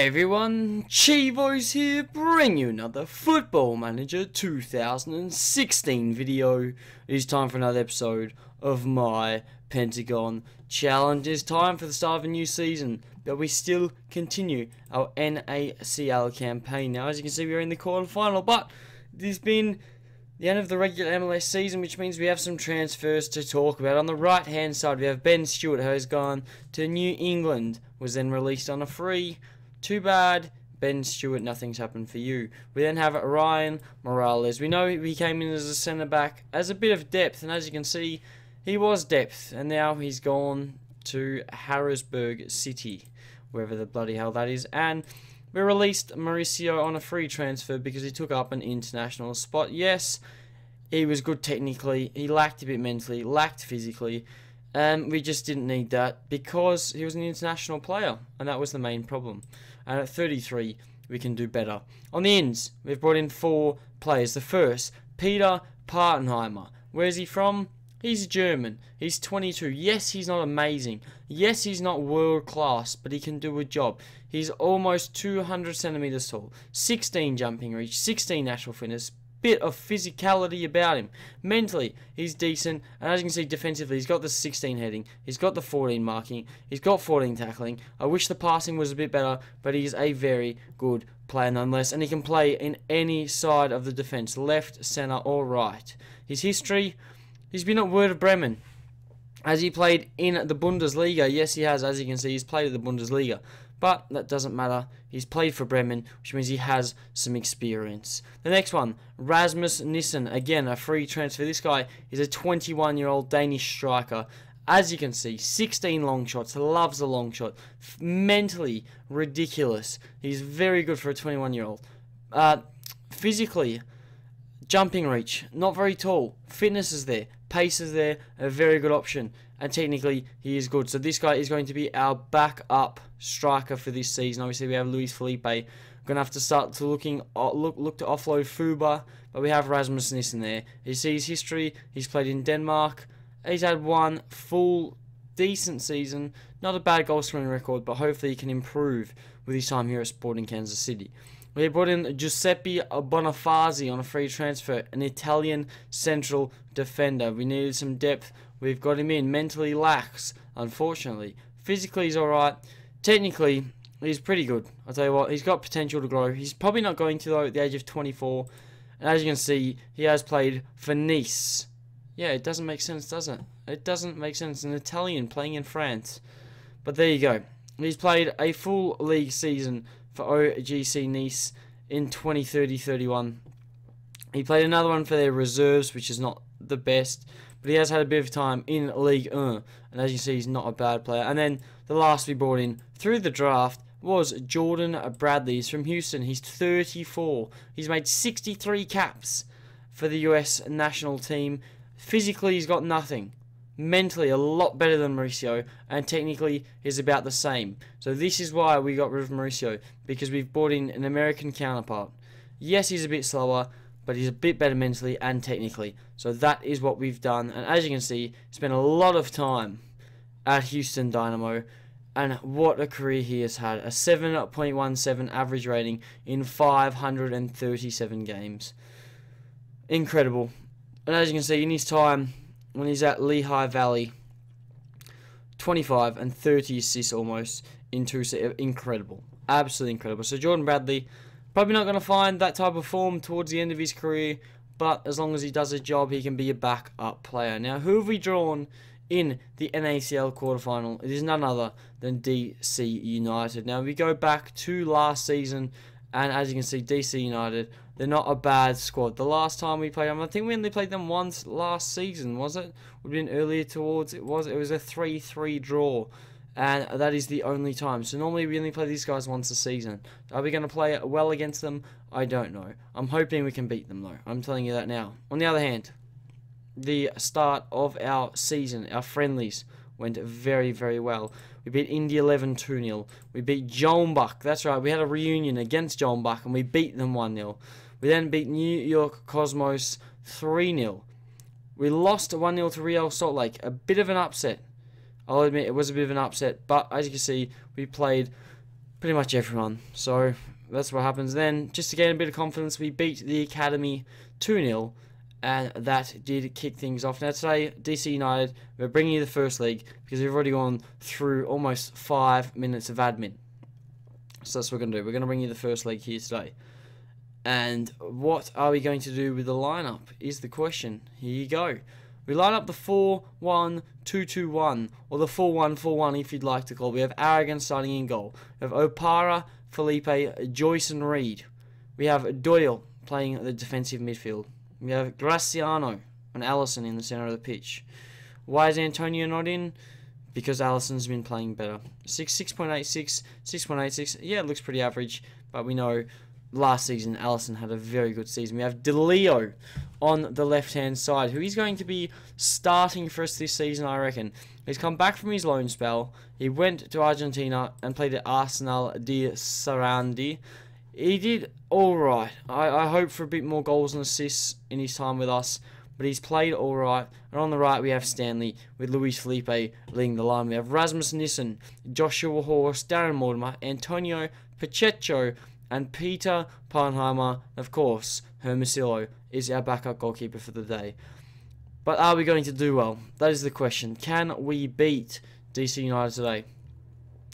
Hey everyone, Chivo's here, bring you another Football Manager 2016 video. It is time for another episode of my Pentagon challenge. It's time for the start of a new season, but we still continue our NACL campaign. Now, as you can see, we're in the quarterfinal, but there's been the end of the regular MLS season, which means we have some transfers to talk about. On the right hand side, we have Ben Stewart, who has gone to New England, was then released on a free. Too bad, Ben Stewart, nothing's happened for you. We then have Ryan Morales. We know he came in as a centre-back as a bit of depth, and as you can see, he was depth, and now he's gone to Harrisburg City, wherever the bloody hell that is, and we released Mauricio on a free transfer because he took up an international spot. Yes, he was good technically, he lacked a bit mentally, lacked physically, and we just didn't need that because he was an international player, and that was the main problem. And at 33, we can do better. On the ends, we've brought in 4 players. The first, Peter Partenheimer. Where is he from? He's German. He's 22. Yes, he's not amazing. Yes, he's not world class, but he can do a job. He's almost 200 centimeters tall, 16 jumping reach, 16 natural fitness, bit of physicality about him. Mentally, he's decent, and as you can see defensively, he's got the 16 heading, he's got the 14 marking, he's got 14 tackling. I wish the passing was a bit better, but he's a very good player nonetheless, and he can play in any side of the defense, left, center, or right. His history, he's been at Werder Bremen. Has he played in the Bundesliga? Yes, he has. As you can see, he's played at the Bundesliga. But that doesn't matter. He's played for Bremen, which means he has some experience. The next one, Rasmus Nissen. Again, a free transfer. This guy is a 21-year-old Danish striker. As you can see, 16 long shots. Loves a long shot. Mentally ridiculous. He's very good for a 21-year-old. Physically, jumping reach, not very tall. Fitness is there. Pace is there. A very good option. And technically, he is good. So this guy is going to be our backup striker for this season. Obviously, we have Luis Felipe. We're going to have to start to look to offload Fuba. But we have Rasmus Nissen there. You see his history. He's played in Denmark. He's had one full, decent season. Not a bad goal scoring record, but hopefully he can improve with his time here at Sporting Kansas City. We brought in Giuseppe Bonifazi on a free transfer, an Italian central defender. We needed some depth. We've got him in. Mentally lacks, unfortunately. Physically, he's alright. Technically, he's pretty good. I'll tell you what, he's got potential to grow. He's probably not going to, though, at the age of 24. And as you can see, he has played for Nice. Yeah, it doesn't make sense, does it? It doesn't make sense. An Italian playing in France. But there you go. He's played a full league season for OGC Nice in 2030-31. He played another one for their reserves, which is not the best, but he has had a bit of time in Ligue 1, and as you see, he's not a bad player. And then the last we brought in through the draft was Jordan Bradley. He's from Houston. He's 34. He's made 63 caps for the US national team. Physically, he's got nothing. Mentally, a lot better than Mauricio, and technically, he's about the same. So this is why we got rid of Mauricio, because we've brought in an American counterpart. Yes, he's a bit slower, but he's a bit better mentally and technically. So that is what we've done, and as you can see, spent a lot of time at Houston Dynamo, and what a career he has had. A 7.17 average rating in 537 games. Incredible. And as you can see, in his time when he's at Lehigh Valley, 25 and 30 assists almost in 2 seasons. Incredible. Absolutely incredible. So Jordan Bradley, probably not going to find that type of form towards the end of his career, but as long as he does his job, he can be a backup player. Now, who have we drawn in the NACL quarterfinal? It is none other than DC United. Now, we go back to last season, and as you can see, DC United, they're not a bad squad. The last time we played them, I think we only played them once last season, was it? Would have been earlier towards, it was a 3-3 draw. And that is the only time. So normally we only play these guys once a season. Are we going to play well against them? I don't know. I'm hoping we can beat them, though. I'm telling you that now. On the other hand, the start of our season, our friendlies, went very, very well. We beat Indy 11 2-0. We beat Jombach. That's right. We had a reunion against Jombach, and we beat them 1-0. We then beat New York Cosmos 3-0. We lost 1-0 to Real Salt Lake. A bit of an upset. I'll admit it was a bit of an upset, but as you can see, we played pretty much everyone. So that's what happens then. Just to gain a bit of confidence, we beat the Academy 2-0, and that did kick things off. Now today, DC United, we're bringing you the first leg because we've already gone through almost 5 minutes of admin. So that's what we're going to do. We're going to bring you the first leg here today. And what are we going to do with the lineup is the question. Here you go. We line up the 4-1-2-2-1, or the 4-1-4-1 if you'd like to call it. We have Aragon starting in goal. We have Opara, Felipe, Joyce and Reed. We have Doyle playing the defensive midfield. We have Graciano and Allison in the centre of the pitch. Why is Antonio not in? Because Allison's been playing better. 6.86, 6.86. Yeah, it looks pretty average, but we know last season Allison had a very good season. We have DeLeo on the left-hand side, who is going to be starting for us this season, I reckon. He's come back from his loan spell. He went to Argentina and played at Arsenal de Sarandi. He did alright. I hope for a bit more goals and assists in his time with us, but he's played alright. And on the right we have Stanley with Luis Felipe leading the line. We have Rasmus Nissen, Joshua Horst, Darren Mortimer, Antonio Pacheco, and Peter Parnheimer. Of course, Hermosillo is our backup goalkeeper for the day. But are we going to do well? That is the question. Can we beat DC United today?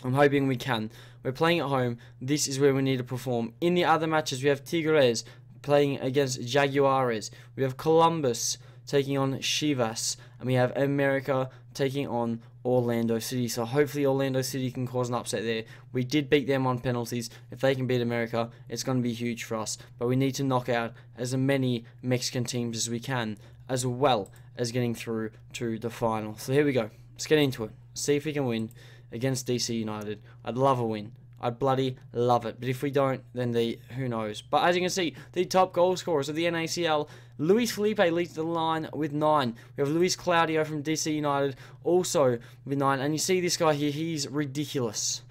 I'm hoping we can. We're playing at home. This is where we need to perform. In the other matches, we have Tigres playing against Jaguares. We have Columbus taking on Chivas. And we have America taking on Orlando City. So hopefully Orlando City can cause an upset there. We did beat them on penalties. If they can beat America, it's going to be huge for us. But we need to knock out as many Mexican teams as we can, as well as getting through to the final. So here we go. Let's get into it. See if we can win against DC United. I'd love a win. I'd bloody love it. But if we don't, then who knows. But as you can see, the top goal scorers of the NACL, Luis Felipe leads the line with 9. We have Luis Claudio from DC United also with 9. And you see this guy here, he's ridiculous.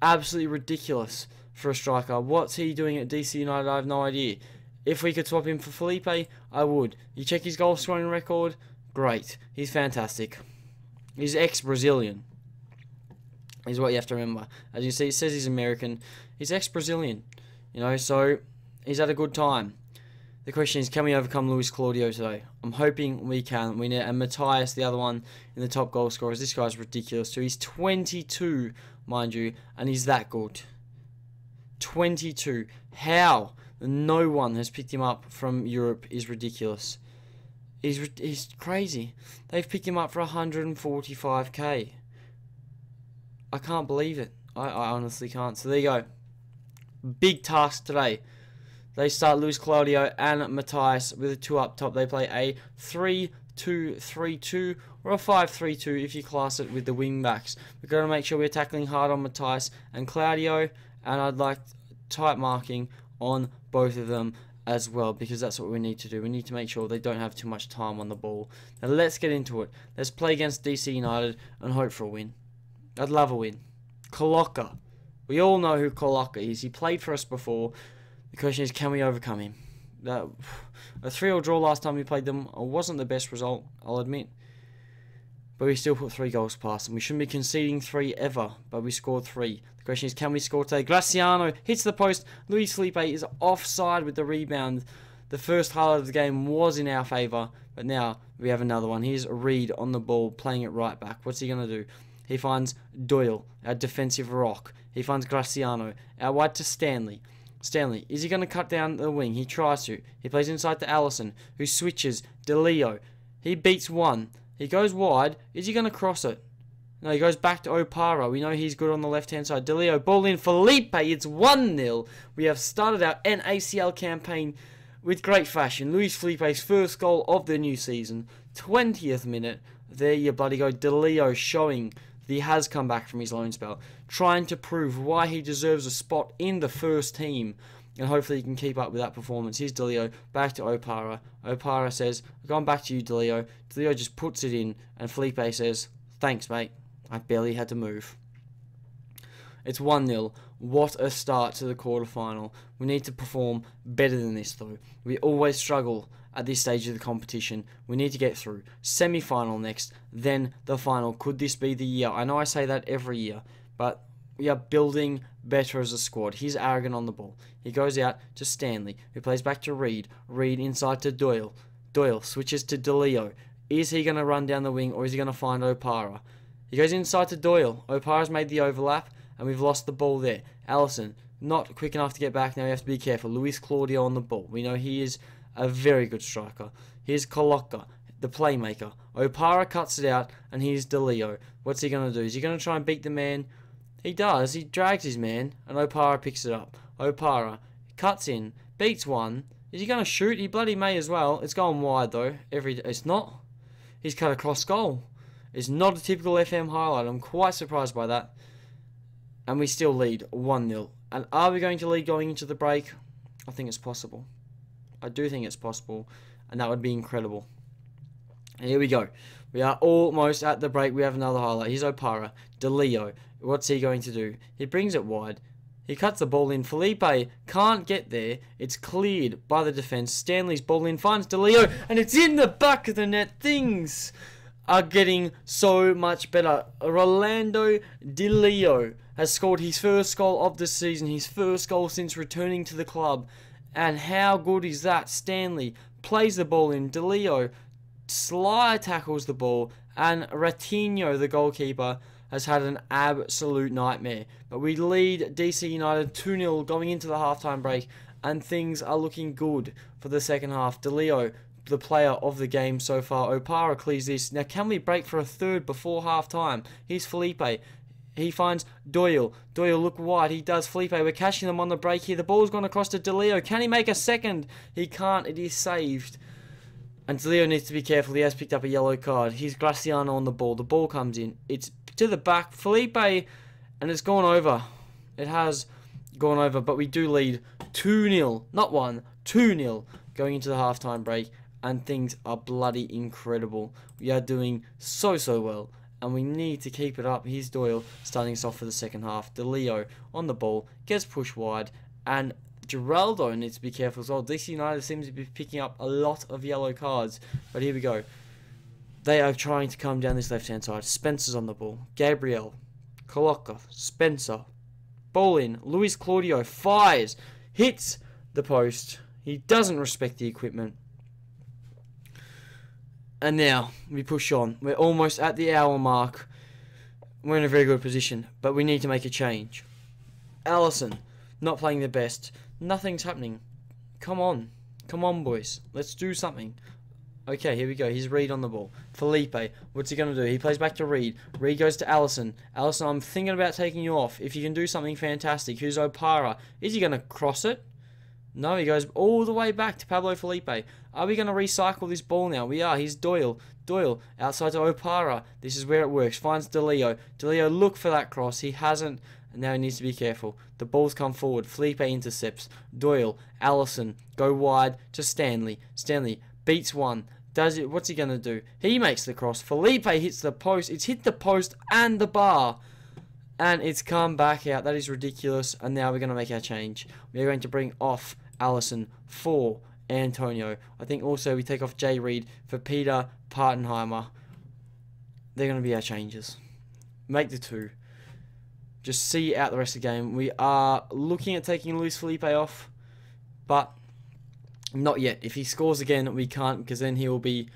Absolutely ridiculous for a striker. What's he doing at DC United? I have no idea. If we could swap him for Felipe, I would. You check his goal scoring record, great. He's fantastic. He's ex-Brazilian, is what you have to remember. As you see, it says he's American. He's ex-Brazilian, you know, so he's had a good time. The question is, can we overcome Luis Claudio today? I'm hoping we can. We need, and Matthias, the other one in the top goal scorers. This guy's ridiculous too. He's 22, mind you, and he's that good. 22. How no one has picked him up from Europe is ridiculous. He's crazy. They've picked him up for 145k. I can't believe it. I honestly can't. So there you go. Big task today. They start Luis Claudio and Matthias with a 2 up top. They play a 3-2-3-2 or a 5-3-2 if you class it with the wing backs. We're going to make sure we're tackling hard on Matthias and Claudio, and I'd like tight marking on both of them as well, because that's what we need to do. We need to make sure they don't have too much time on the ball. Now let's get into it. Let's play against DC United and hope for a win. I'd love a win. Coloca. We all know who Coloca is. He played for us before. The question is, can we overcome him? A 3-3 draw last time we played them wasn't the best result, I'll admit. But we still put 3 goals past them. We shouldn't be conceding 3 ever, but we scored 3. The question is, can we score today? Graciano hits the post. Luis Felipe is offside with the rebound. The first highlight of the game was in our favour, but now we have another one. Here's Reed on the ball, playing it right back. What's he going to do? He finds Doyle, our defensive rock. He finds Graciano, out wide to Stanley. Stanley, is he going to cut down the wing? He tries to. He plays inside to Allison, who switches. DeLeo. He beats one. He goes wide. Is he going to cross it? No, he goes back to Opara. We know he's good on the left-hand side. DeLeo, ball in. Felipe, it's 1-0. We have started our NACL campaign with great fashion. Luis Felipe's first goal of the new season. 20th minute. There you bloody go. DeLeo showing that he has come back from his loan spell, trying to prove why he deserves a spot in the first team, and hopefully he can keep up with that performance. Here's DeLeo, back to Opara. Opara says, "I'm going back to you, DeLeo." DeLeo just puts it in, and Felipe says, "Thanks, mate. I barely had to move." It's 1-0. What a start to the quarterfinal. We need to perform better than this, though. We always struggle at this stage of the competition. We need to get through. Semi-final next, then the final. Could this be the year? I know I say that every year, but We are building better as a squad. He's arrogant on the ball. He goes out to Stanley, who plays back to Reed. Reed inside to Doyle. Doyle switches to DeLeo. Is he going to run down the wing, or is he going to find Opara? He goes inside to Doyle. Opara's made the overlap, and we've lost the ball there. Allison, not quick enough to get back. Now we have to be careful. Luis Claudio on the ball. We know he is a very good striker. Here's Coloca, the playmaker. Opara cuts it out, and here's DeLeo. What's he going to do? Is he going to try and beat the man? He does. He drags his man, and Opara picks it up. Opara cuts in, beats one. Is he going to shoot? He bloody may as well. It's going wide, though. It's not. He's cut across goal. It's not a typical FM highlight. I'm quite surprised by that. And we still lead 1-0. And are we going to lead going into the break? I think it's possible. I do think it's possible. And that would be incredible. Here we go. We are almost at the break. We have another highlight. Here's Opara. DeLeo. What's he going to do? He brings it wide. He cuts the ball in. Felipe can't get there. It's cleared by the defense. Stanley's ball in. Finds DeLeo. And it's in the back of the net. Things are getting so much better. Rolando DeLeo has scored his first goal of the season. His first goal since returning to the club. And how good is that? Stanley plays the ball in. DeLeo slide tackles the ball. And Ratinho, the goalkeeper, has had an absolute nightmare. But we lead DC United 2-0 going into the halftime break, and things are looking good for the second half. DeLeo, the player of the game so far. Opara clears this. Now, can we break for a third before halftime? Here's Felipe. He finds Doyle. Doyle, look wide. He does. Felipe, we're catching them on the break here. The ball's gone across to DeLeo. Can he make a second? He can't. It is saved. And DeLeo needs to be careful. He has picked up a yellow card. Here's Graciano on the ball. The ball comes in. It's to the back. Felipe, and it's gone over. It has gone over, but we do lead 2-0. Not 1, 2-0 going into the halftime break, and things are bloody incredible. We are doing so well, and we need to keep it up. Here's Doyle starting us off for the second half. DeLeo on the ball, gets pushed wide, and Geraldo needs to be careful as well. DC United seems to be picking up a lot of yellow cards, but here we go. They are trying to come down this left-hand side. Spencer's on the ball. Gabriel. Coloca. Spencer. Ball in. Luis Claudio fires. Hits the post. He doesn't respect the equipment. And now we push on. We're almost at the hour mark. We're in a very good position, but we need to make a change. Allison, not playing the best. Nothing's happening. Come on. Come on, boys. Let's do something. Okay, here we go. Here's Reed on the ball. Felipe, what's he going to do? He plays back to Reed. Reed goes to Allison. Allison, I'm thinking about taking you off. If you can do something fantastic. Who's Opara? Is he going to cross it? No, he goes all the way back to Pablo Felipe. Are we going to recycle this ball now? We are. He's Doyle. Doyle, outside to Opara. This is where it works. Finds DeLeo. DeLeo, look for that cross. He hasn't. And now he needs to be careful. The ball's come forward. Felipe intercepts. Doyle, Allison, go wide to Stanley. Stanley beats one. Does it? What's he going to do? He makes the cross. Felipe hits the post. It's hit the post and the bar. And it's come back out. That is ridiculous. And now we're going to make our change. We're going to bring off Allison for Antonio. I think also we take off Jay Reed for Peter Partenheimer. They're going to be our changes. Make the two. Just see out the rest of the game. We are looking at taking Luis Felipe off. But not yet. If he scores again, we can't, because then he will be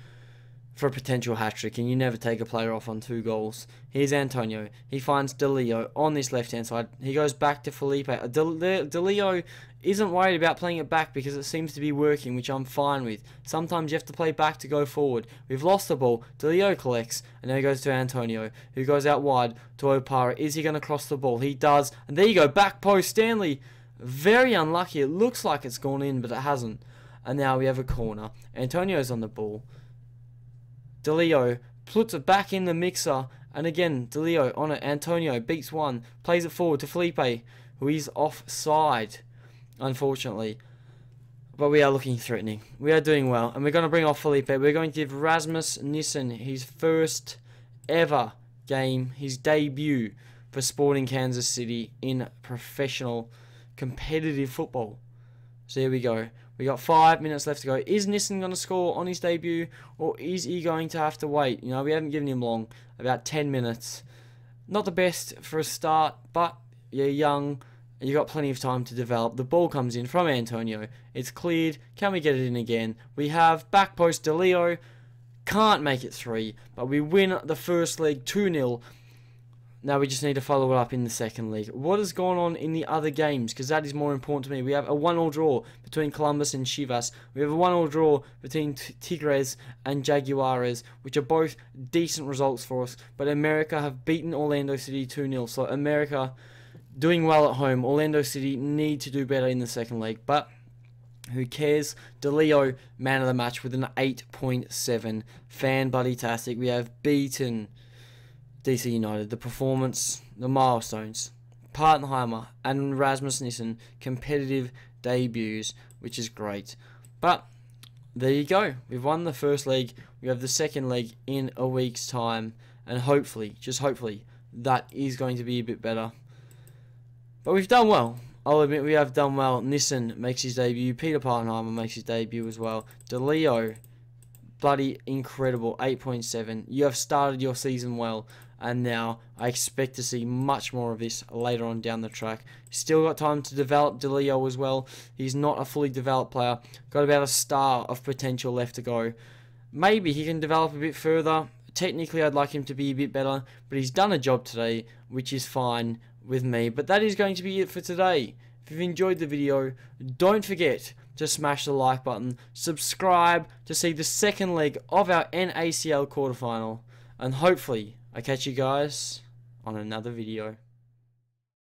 for a potential hat-trick, and you never take a player off on 2 goals. Here's Antonio. He finds DeLeo on this left-hand side. He goes back to Felipe. DeLeo isn't worried about playing it back because it seems to be working, which I'm fine with. Sometimes you have to play back to go forward. We've lost the ball. DeLeo collects, and now he goes to Antonio, who goes out wide to Opara. Is he going to cross the ball? He does. And there you go. Back post. Stanley, very unlucky. It looks like it's gone in, but it hasn't. And now we have a corner. Antonio's on the ball. DeLeo puts it back in the mixer. And again, DeLeo on it. Antonio beats one. Plays it forward to Felipe, who is offside, unfortunately. But we are looking threatening. We are doing well. And we're going to bring off Felipe. We're going to give Rasmus Nissen his first ever game, his debut for Sporting Kansas City in professional competitive football. So here we go. We got 5 minutes left to go. Is Nissen going to score on his debut, or is he going to have to wait? You know, we haven't given him long, about 10 minutes. Not the best for a start, but You're young. You got plenty of time to develop. The ball comes in from Antonio. It's cleared. Can we get it in again? We have back post De Leo. Can't make it 3, but we win the first leg 2-0. Now we just need to follow it up in the second leg. What has gone on in the other games? Because that is more important to me. We have a 1-1 draw between Columbus and Chivas. We have a 1-1 draw between Tigres and Jaguares, which are both decent results for us. But America have beaten Orlando City 2-0. So America doing well at home. Orlando City need to do better in the second leg. But who cares? De Leo, man of the match with an 8.7. Fan-buddy-tastic. We have beaten DC United. The performance, the milestones. Partenheimer and Rasmus Nissen, competitive debuts, which is great. But there you go. We've won the first leg. We have the second leg in a week's time. And hopefully, just hopefully, that is going to be a bit better. But we've done well. I'll admit we have done well. Nissen makes his debut. Peter Partenheimer makes his debut as well. De Leo, bloody incredible, 8.7. You have started your season well, and now I expect to see much more of this later on down the track. Still got time to develop De Leo as well. He's not a fully developed player. Got about a star of potential left to go. Maybe he can develop a bit further. Technically, I'd like him to be a bit better, but he's done a job today, which is fine with me. But that is going to be it for today. If you've enjoyed the video, don't forget to smash the like button, subscribe to see the second leg of our NACL quarterfinal, and hopefully I catch you guys on another video.